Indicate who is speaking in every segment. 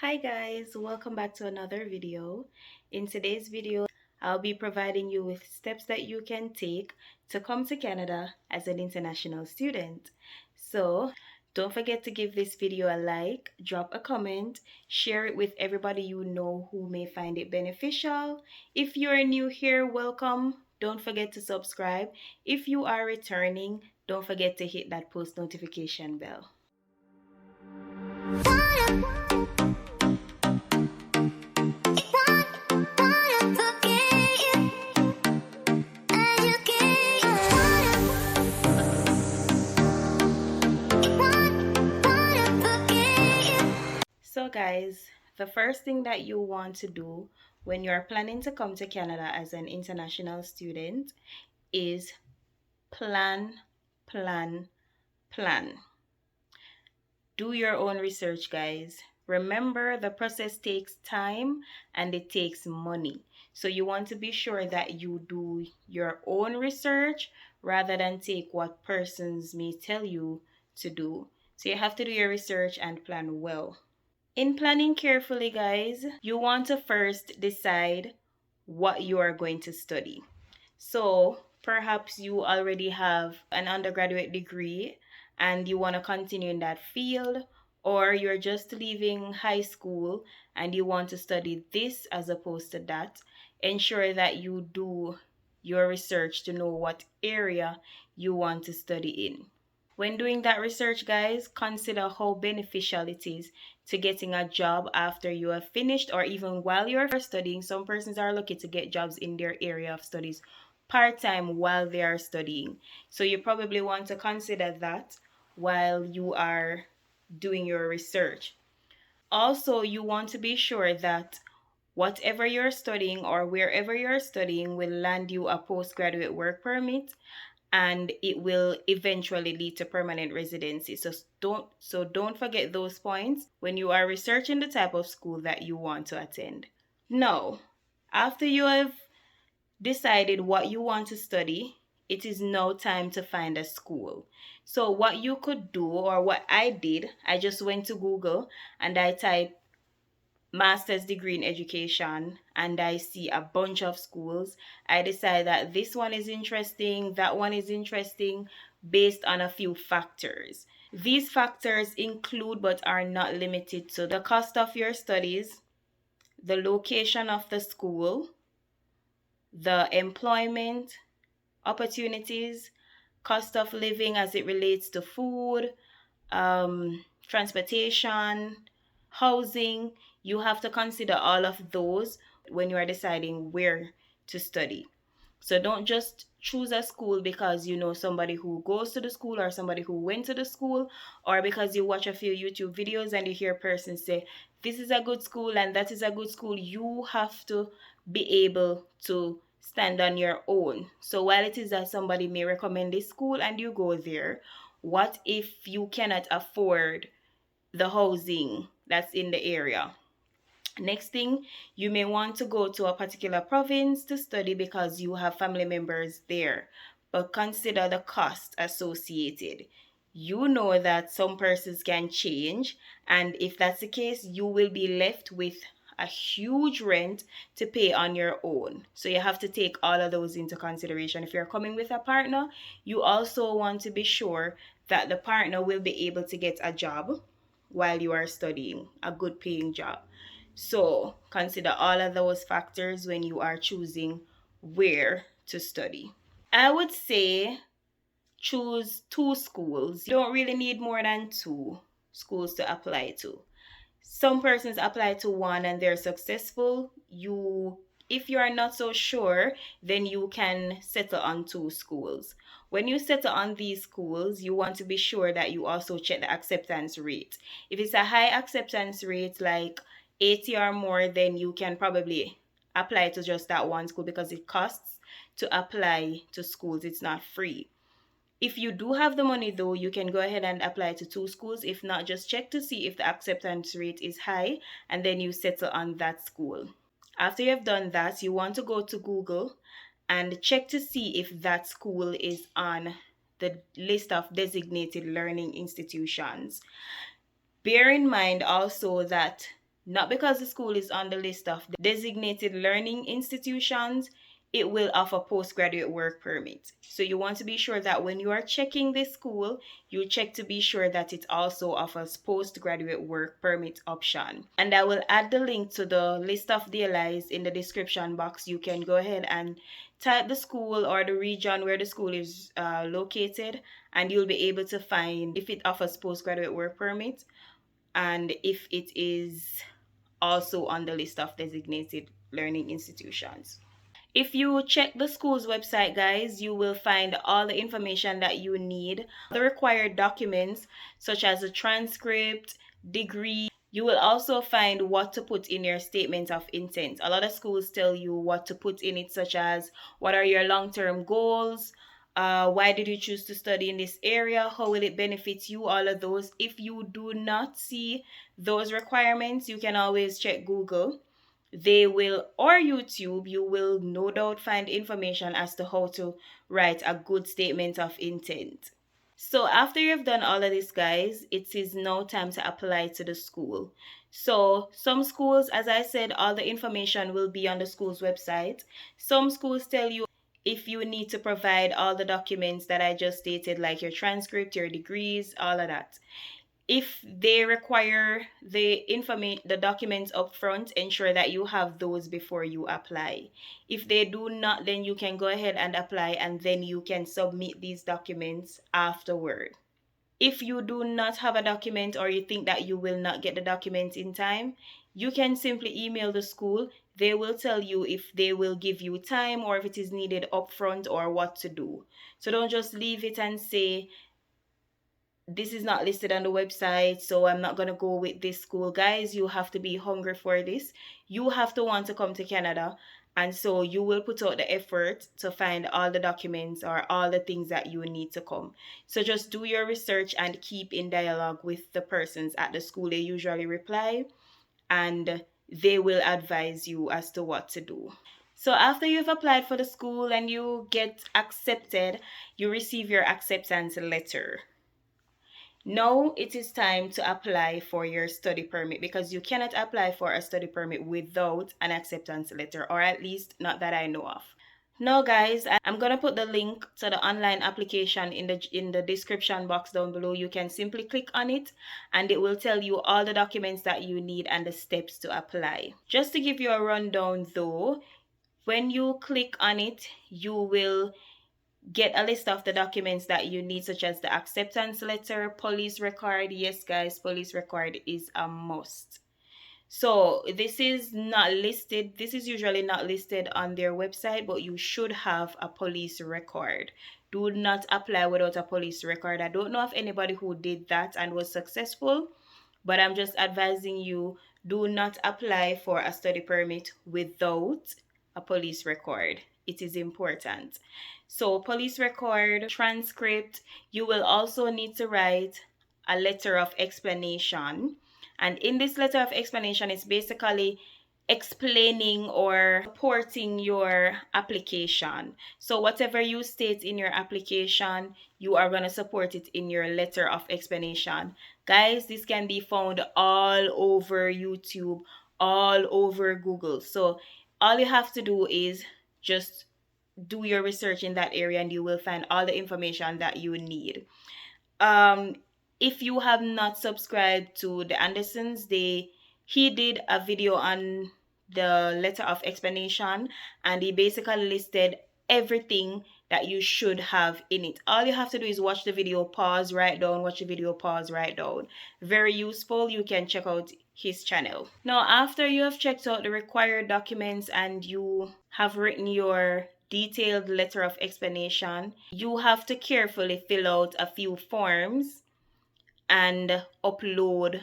Speaker 1: Hi guys, welcome back to another video. In today's video, I'll be providing you with steps that you can take to come to Canada as an international student. So don't forget to give this video a like, drop a comment, share it with everybody you know who may find it beneficial. If you're new here, welcome. Don't forget to subscribe. If you are returning, don't forget to hit that post notification bell. So guys, the first thing that you want to do when you're planning to come to Canada as an international student is plan, plan, plan. Do your own research, guys. Remember, the process takes time and it takes money. So you want to be sure that you do your own research rather than take what persons may tell you to do. So you have to do your research and plan well. In planning carefully, guys, you want to first decide what you are going to study. So perhaps you already have an undergraduate degree and you want to continue in that field, or you're just leaving high school and you want to study this as opposed to that. Ensure that you do your research to know what area you want to study in. When doing that research, guys, consider how beneficial it is to getting a job after you have finished or even while you're studying. Some persons are lucky to get jobs in their area of studies part-time while they are studying. So you probably want to consider that while you are doing your research. Also, you want to be sure that whatever you're studying or wherever you're studying will land you a postgraduate work permit, and it will eventually lead to permanent residency. So don't forget those points when you are researching the type of school that you want to attend. Now, after you have decided what you want to study, it is now time to find a school. So what you could do, or what I did, I just went to Google and I typed master's degree in education and I see a bunch of schools. I decide that this one is interesting, that one is interesting, based on a few factors. These factors include but are not limited to the cost of your studies, the location of the school, the employment opportunities, cost of living as it relates to food, transportation, housing. You have to consider all of those when you are deciding where to study. So don't just choose a school because you know somebody who goes to the school or somebody who went to the school, or because you watch a few YouTube videos and you hear persons say this is a good school and that is a good school. You have to be able to stand on your own. So while it is that somebody may recommend this school and you go there, what if you cannot afford the housing that's in the area? Next thing, you may want to go to a particular province to study because you have family members there, but consider the cost associated. You know that some persons can change, and if that's the case, you will be left with a huge rent to pay on your own. So you have to take all of those into consideration. If you're coming with a partner, you also want to be sure that the partner will be able to get a job while you are studying, a good paying job. So consider all of those factors when you are choosing where to study. I would say choose two schools. You don't really need more than two schools to apply to. Some persons apply to one and they're successful. If you are not so sure, then you can settle on two schools. When you settle on these schools, you want to be sure that you also check the acceptance rate. If it's a high acceptance rate, like 80 or more, then you can probably apply to just that one school because it costs to apply to schools. It's not free. If you do have the money though, you can go ahead and apply to two schools. If not, just check to see if the acceptance rate is high and then you settle on that school. After you have done that, you want to go to Google and check to see if that school is on the list of designated learning institutions. Bear in mind also that not because the school is on the list of designated learning institutions, it will offer postgraduate work permit. So you want to be sure that when you are checking this school, you check to be sure that it also offers postgraduate work permit option. And I will add the link to the list of DLIs in the description box. You can go ahead and type the school or the region where the school is located, and you'll be able to find if it offers postgraduate work permit and if it is also on the list of designated learning institutions. If you check the school's website, guys, you will find all the information that you need, the required documents such as a transcript, degree. You will also find what to put in your statement of intent. A lot of schools tell you what to put in it, such as what are your long-term goals, why did you choose to study in this area, how will it benefit you, all of those. If you do not see those requirements, you can always check Google. They will, or YouTube, you will no doubt find information as to how to write a good statement of intent. So after you've done all of this, guys, it is now time to apply to the school. So some schools, as I said, all the information will be on the school's website. Some schools tell you if you need to provide all the documents that I just stated, like your transcript, your degrees, all of that. If they require the documents up front, ensure that you have those before you apply. If they do not, then you can go ahead and apply, and then you can submit these documents afterward. If you do not have a document, or you think that you will not get the document in time, you can simply email the school. They will tell you if they will give you time or if it is needed upfront or what to do. So don't just leave it and say, this is not listed on the website, so I'm not going to go with this school. Guys, you have to be hungry for this. You have to want to come to Canada. And so you will put out the effort to find all the documents or all the things that you need to come. So just do your research and keep in dialogue with the persons at the school. They usually reply and they will advise you as to what to do. So after you've applied for the school and you get accepted, you receive your acceptance letter. Now it is time to apply for your study permit, because you cannot apply for a study permit without an acceptance letter, or at least not that I know of. Now guys, I'm gonna put the link to the online application in the description box down below. You can simply click on it and it will tell you all the documents that you need and the steps to apply. Just to give you a rundown though, when you click on it, you will get a list of the documents that you need, such as the acceptance letter, police record. Yes guys, police record is a must. So this is not listed, this is usually not listed on their website, but you should have a police record. Do not apply without a police record. I don't know of anybody who did that and was successful, but I'm just advising you, do not apply for a study permit without a police record. It is important. So police record, transcript. You will also need to write a letter of explanation. And in this letter of explanation, it's basically explaining or supporting your application. So whatever you state in your application, you are going to support it in your letter of explanation. Guys, this can be found all over YouTube, all over Google. So all you have to do is just do your research in that area and you will find all the information that you need. um if you have not subscribed to the Andersons, he did a video on the letter of explanation, and he basically listed everything that you should have in it. All you have to do is watch the video, pause, write down, watch the video, pause, write down. Very useful. You can check out his channel. Now after you have checked out the required documents and you have written your detailed letter of explanation, you have to carefully fill out a few forms and upload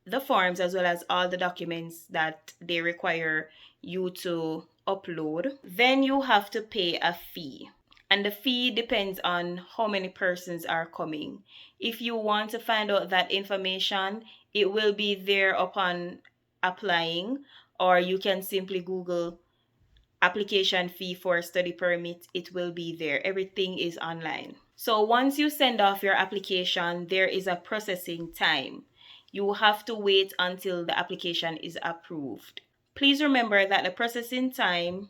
Speaker 1: the forms as well as all the documents that they require you to upload. Then you have to pay a fee. And the fee depends on how many persons are coming. If you want to find out that information, it will be there upon applying, or you can simply Google application fee for study permit. It will be there. Everything is online. So once you send off your application, there is a processing time. You have to wait until the application is approved. Please remember that the processing time,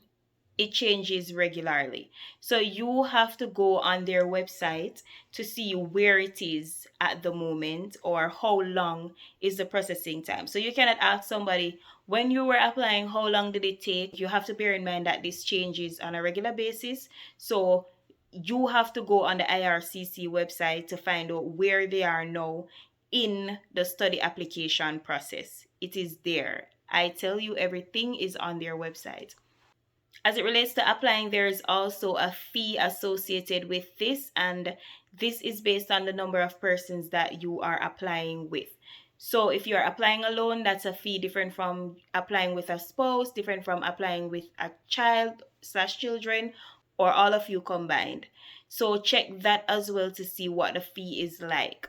Speaker 1: it changes regularly. So you have to go on their website to see where it is at the moment or how long is the processing time. So you cannot ask somebody, when you were applying, how long did it take? You have to bear in mind that this changes on a regular basis. So you have to go on the IRCC website to find out where they are now in the study application process. It is there. I tell you, everything is on their website. As it relates to applying, there's also a fee associated with this, and this is based on the number of persons that you are applying with. So if you're applying alone, that's a fee different from applying with a spouse, different from applying with a child slash children, or all of you combined. So check that as well to see what the fee is like.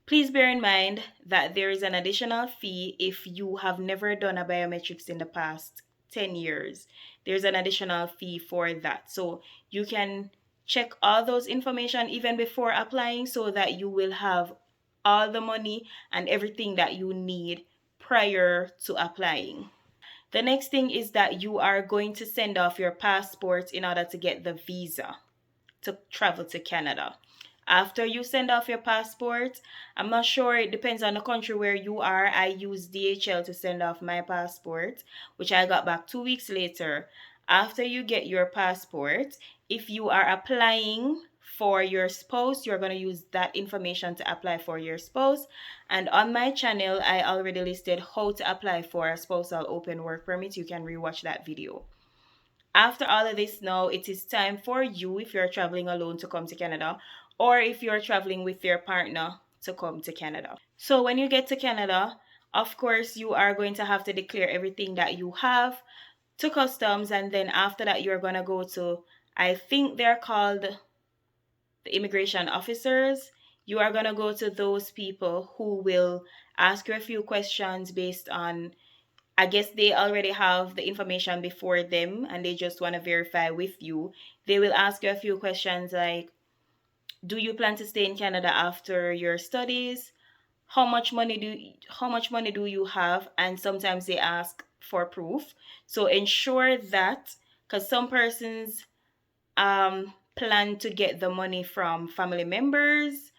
Speaker 1: Please bear in mind that there is an additional fee if you have never done a biometrics in the past 10 years. There's an additional fee for that. So you can check all those information even before applying so that you will have all the money and everything that you need prior to applying. The next thing is that you are going to send off your passport in order to get the visa to travel to Canada. After you send off your passport, I'm not sure, it depends on the country where you are. I used DHL to send off my passport, which I got back 2 weeks later. After you get your passport, if you are applying for your spouse, you're going to use that information to apply for your spouse. And on my channel, I already listed how to apply for a spousal open work permit. You can rewatch that video. After all of this, now it is time for you, if you're traveling alone, to come to Canada, or if you're traveling with your partner, to come to Canada. So when you get to Canada, of course, you are going to have to declare everything that you have to customs, and then after that, you're going to go to, I think they're called the immigration officers. You are going to go to those people who will ask you a few questions based on, I guess they already have the information before them and they just want to verify with you. They will ask you a few questions like, do you plan to stay in Canada after your studies? How much money do you have? And sometimes they ask for proof. So ensure that, because some persons plan to get the money from family members,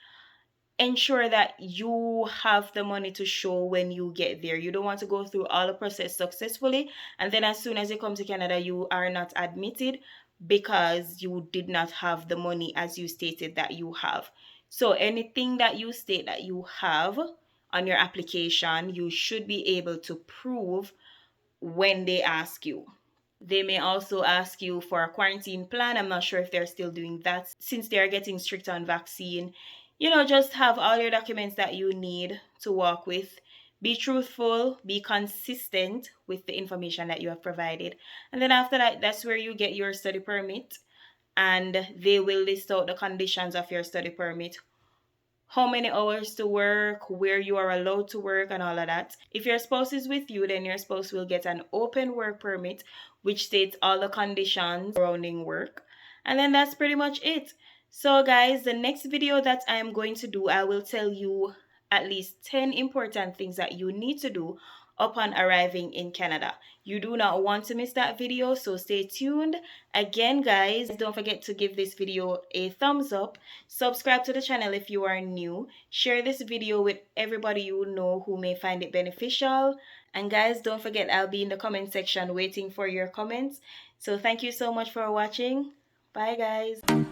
Speaker 1: ensure that you have the money to show when you get there. You don't want to go through all the process successfully and then as soon as you come to Canada, you are not admitted because you did not have the money as you stated that you have. So anything that you state that you have on your application, you should be able to prove when they ask you. They may also ask you for a quarantine plan. I'm not sure if they're still doing that since they're getting strict on vaccine. Just have all your documents that you need to walk with. Be truthful, be consistent with the information that you have provided. And then after that, that's where you get your study permit. And they will list out the conditions of your study permit, how many hours to work, where you are allowed to work, and all of that. If your spouse is with you, then your spouse will get an open work permit, which states all the conditions surrounding work. And then that's pretty much it. So guys, the next video that I am going to do, I will tell you at least 10 important things that you need to do upon arriving in Canada. You do not want to miss that video, so stay tuned. Again, guys, don't forget to give this video a thumbs up. Subscribe to the channel if you are new. Share this video with everybody you know who may find it beneficial. And guys, don't forget, I'll be in the comment section waiting for your comments. So thank you so much for watching. Bye, guys.